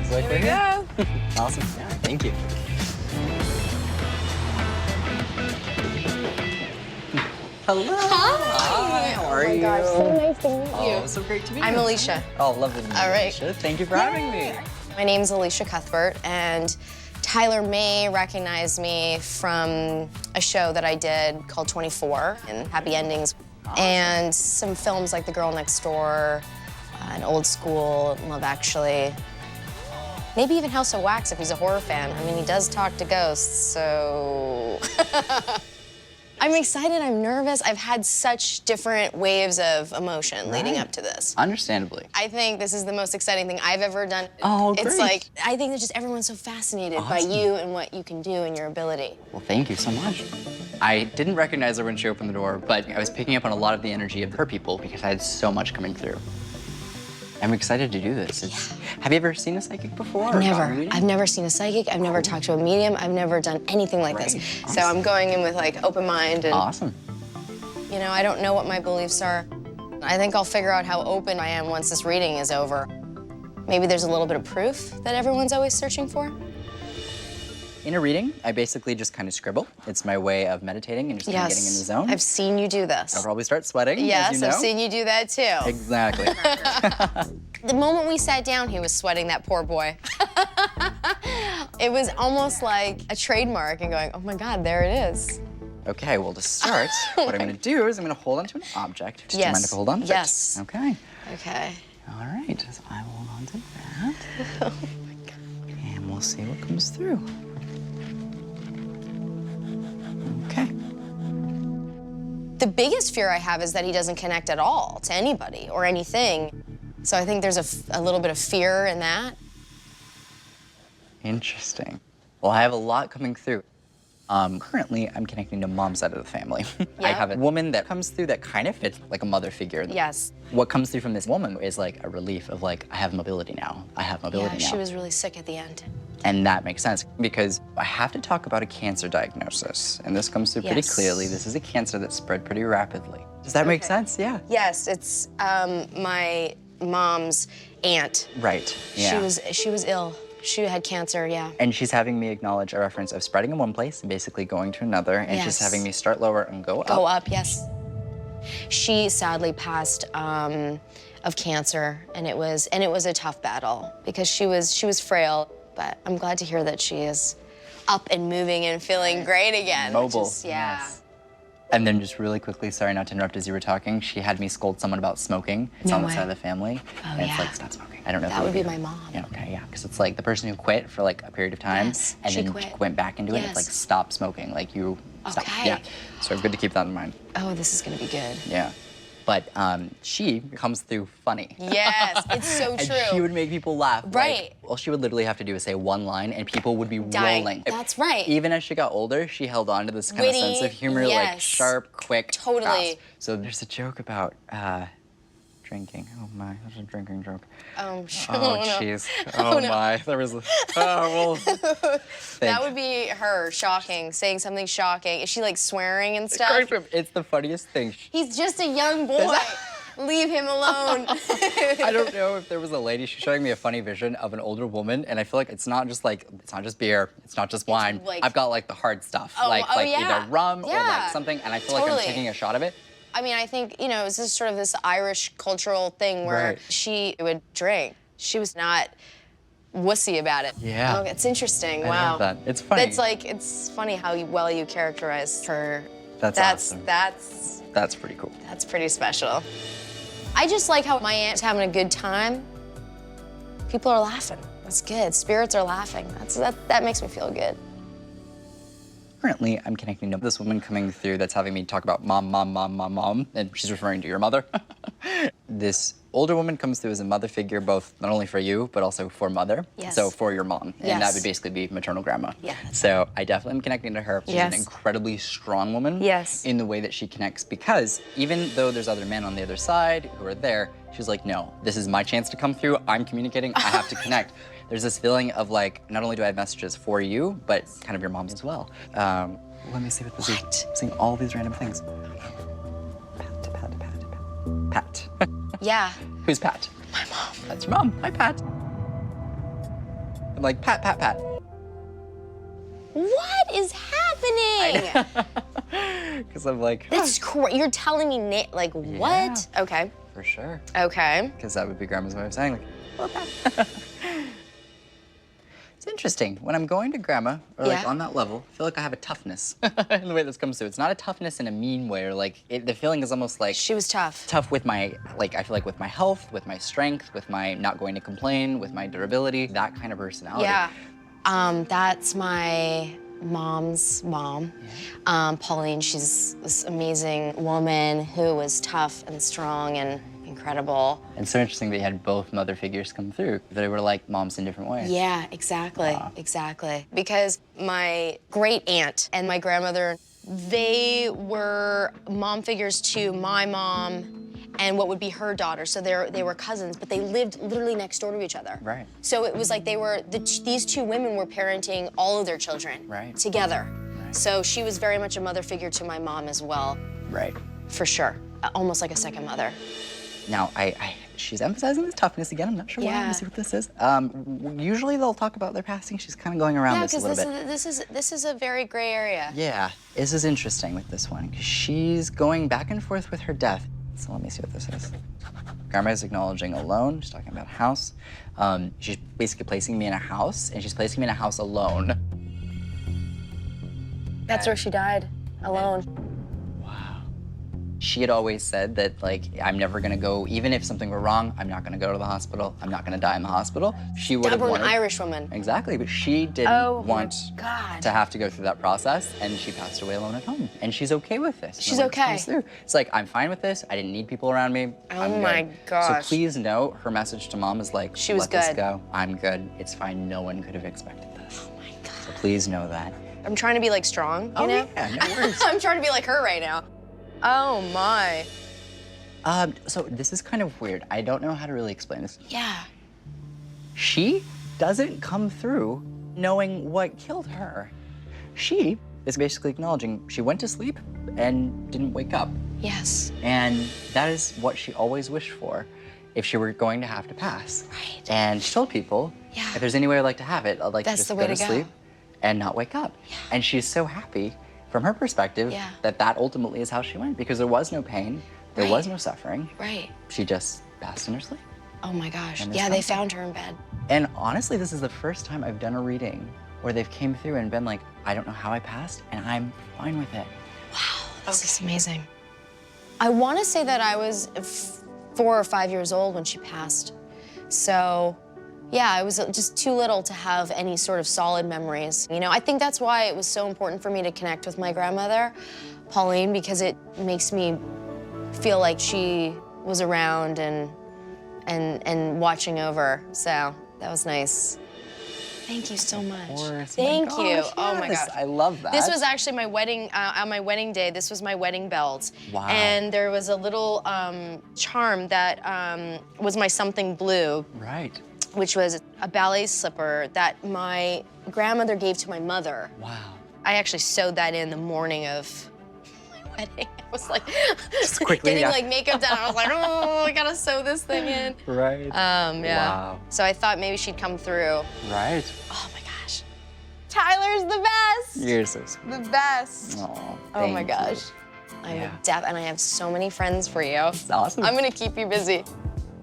Looks like we're here. Awesome. Yeah, thank you. Hello. Hi. How are you? Gosh, so nice to meet you. Oh, so great to meet you. I'm Elisha. Oh, lovely to meet you. All right. Elisha. Thank you for having me. My name's Elisha Cuthbert, and Tyler may recognize me from a show that I did called 24 and Happy Endings, and some films like The Girl Next Door, and Old School, Love Actually. Maybe even House of Wax if he's a horror fan. I mean, he does talk to ghosts, so... I'm excited, I'm nervous. I've had such different waves of emotion leading up to this. Understandably. I think this is the most exciting thing I've ever done. Oh, great. It's like, I think that just everyone's so fascinated by you and what you can do and your ability. Well, thank you so much. I didn't recognize her when she opened the door, but I was picking up on a lot of the energy of her people because I had so much coming through. I'm excited to do this. Have you ever seen a psychic before? Never. I've never seen a psychic. I've never talked to a medium. I've never done anything like this. Awesome. So I'm going in with like open mind and, Awesome. you know, I don't know what my beliefs are. I think I'll figure out how open I am once this reading is over. Maybe there's a little bit of proof that everyone's always searching for. In a reading, I basically just kind of scribble. It's my way of meditating and just kind of getting in the zone. I've seen you do this. I'll probably start sweating, Yes, as you know. I've seen you do that too. Exactly. The moment we sat down, he was sweating, that poor boy. It was almost like a trademark and going, oh my God, there it is. Okay, well, to start, what I'm gonna do is I'm gonna hold onto an object. Just do you mind if I hold on to it? Yes. Okay. Okay. All right, so I will hold on to that. Oh my God. And we'll see what comes through. Okay. The biggest fear I have is that he doesn't connect at all to anybody or anything. So I think there's a little bit of fear in that. Interesting. Well, I have a lot coming through. Currently, I'm connecting to mom's side of the family. I have a woman that comes through that kind of fits like a mother figure. Yes. What comes through from this woman is like a relief of like, I have mobility now. I have mobility now. Yeah, she was really sick at the end. And that makes sense because I have to talk about a cancer diagnosis. And this comes through pretty clearly. This is a cancer that spread pretty rapidly. Does that make sense? Yeah. Yes, it's my mom's aunt. Right, yeah. She was ill. She had cancer, yeah. And she's having me acknowledge a reference of spreading in one place and basically going to another, and she's having me start lower and go up. Go up, yes. She sadly passed of cancer, and it was a tough battle because she was frail. But I'm glad to hear that she is up and moving and feeling great again. Mobile. Which is, yeah. Yes. And then just really quickly, sorry not to interrupt as you were talking, she had me scold someone about smoking. It's on the side of the family. Oh, and it's like, stop smoking. I don't know if that would be my mom. Yeah, okay, yeah. Because it's like the person who quit for like a period of time and she then quit. went back into it. It's like, stop smoking. Like you stop. Okay. Yeah. So good to keep that in mind. Oh, this is gonna be good. Yeah. But she comes through funny. Yes, it's so true. And she would make people laugh. Right. Like, all she would literally have to do is say one line and people would be Dying. rolling. That's right. Even as she got older, she held on to this kind Witty, of sense of humor, like sharp, quick, Totally. fast. So there's a joke about drinking. Oh my, there's a drinking joke. Oh, sure. Oh, jeez. Oh, my. There was a, well. That would be her, shocking, saying something shocking. Is she like swearing and stuff? It's the funniest thing. He's just a young boy. Leave him alone. I don't know if there was a lady, she's showing me a funny vision of an older woman, and I feel like it's not just beer, it's not just wine. like, I've got like the hard stuff, like yeah. either rum or Yeah. like something, and I feel like I'm taking a shot of it. I mean, I think, you know, this is sort of this Irish cultural thing where she would drink. She was not wussy about it. Yeah. Oh, it's interesting. I Wow. love that. It's funny. It's funny how well you characterized her. That's awesome. That's pretty cool. That's pretty special. I just like how my aunt's having a good time. People are laughing. That's good. Spirits are laughing. That makes me feel good. Currently, I'm connecting to this woman coming through that's having me talk about mom, mom, mom, mom, mom, and she's referring to your mother. This older woman comes through as a mother figure, both not only for you, but also for mother. Yes. So for your mom. And that would basically be maternal grandma. Yeah. So I definitely am connecting to her. She's an incredibly strong woman in the way that she connects, because even though there's other men on the other side who are there, she's like, no, this is my chance to come through. I'm communicating. I have to connect. There's this feeling of like, not only do I have messages for you, but kind of your mom's as well. Let me see what this is. I'm seeing all these random things. Pat. Yeah. Who's Pat? My mom. That's your mom. Hi, Pat. like, pat, pat, pat. What is happening? Because I'm like, That's you're telling me, like, what? Yeah, okay. for sure. Okay. Because that would be Grandma's way of saying, like, or pat. It's interesting. When I'm going to Grandma, or like on that level, I feel like I have a toughness in the way this comes through. It's not a toughness in a mean way, or like, the feeling is almost like... She was tough. Tough with my, like, I feel like with my health, with my strength, with my not going to complain, with my durability, that kind of personality. Yeah. That's my mom's mom. Yeah. Pauline, she's this amazing woman who was tough and strong and incredible. And so interesting that you had both mother figures come through. They were like moms in different ways. Yeah, exactly, exactly. Because my great aunt and my grandmother, they were mom figures to my mom and what would be her daughter. So they were cousins, but they lived literally next door to each other. Right. So it was like these two women were parenting all of their children together. Right. So she was very much a mother figure to my mom as well. Right. For sure, almost like a second mother. Now, she's emphasizing this toughness again. I'm not sure why. Let me see what this is. Usually they'll talk about their passing. She's kind of going around this a little bit. Yeah, because this is a very gray area. Yeah, this is interesting with this one, because she's going back and forth with her death. So let me see what this is. Grandma is acknowledging alone. She's talking about a house. She's basically placing me in a house, and she's placing me in a house alone. That's where she died, alone. She had always said that, like, I'm never gonna go, even if something were wrong, I'm not gonna go to the hospital. I'm not gonna die in the hospital. She would have wanted... Stubborn Irish woman. Exactly, but she didn't want to have to go through that process, and she passed away alone at home. And she's okay with this. She's okay. It's like, I'm fine with this. I didn't need people around me. Oh my gosh. So please know, her message to Mom is like, she was let this go. I'm good. It's fine. No one could have expected this. Oh my God. So please know that. I'm trying to be, like, strong, you know? Yeah, no worries. I'm trying to be like her right now. Oh my. So this is kind of weird. I don't know how to really explain this. Yeah. She doesn't come through knowing what killed her. She is basically acknowledging she went to sleep and didn't wake up. Yes. And that is what she always wished for if she were going to have to pass. Right. And she told people, if there's any way I'd like to have it, I'd like to just go to sleep and not wake up. Yeah. And she's so happy from her perspective that ultimately is how she went, because there was no pain, there was no suffering. Right. She just passed in her sleep. Oh my gosh. Yeah, they found her in bed. And honestly, this is the first time I've done a reading where they've came through and been like, I don't know how I passed, and I'm fine with it. Wow, this is amazing. I want to say that I was 4 or 5 years old when she passed. So, yeah, I was just too little to have any sort of solid memories. You know, I think that's why it was so important for me to connect with my grandmother, Pauline, because it makes me feel like she was around and watching over. So that was nice. Thank you so much. Of course. Thank you. Yes. Oh my gosh. I love that. This was actually my wedding, on my wedding day, this was my wedding belt. Wow. And there was a little charm that was my something blue. Right. Which was a ballet slipper that my grandmother gave to my mother. Wow. I actually sewed that in the morning of my wedding. I was like, just quickly, getting like makeup done. I was like, oh, I gotta sew this thing in. Right. Yeah. Wow. So I thought maybe she'd come through. Right. Oh my gosh. Tyler's the best. You're so sweet. The best. Oh my gosh. I'm deaf, and I have so many friends for you. That's awesome. I'm gonna keep you busy.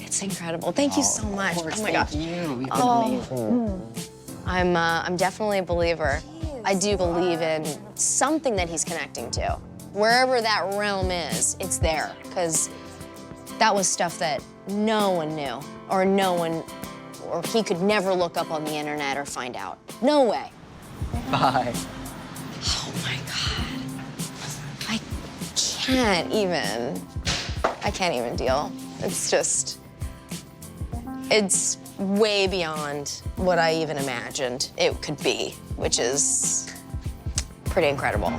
It's incredible. Thank you so much. Of course, oh my gosh. Thank you. You've been amazing. I'm definitely a believer. I do believe in something that he's connecting to. Wherever that realm is, it's there, because that was stuff that no one knew, or or he could never look up on the internet or find out. No way. Bye. Oh my God. I can't even deal. It's way beyond what I even imagined it could be, which is pretty incredible.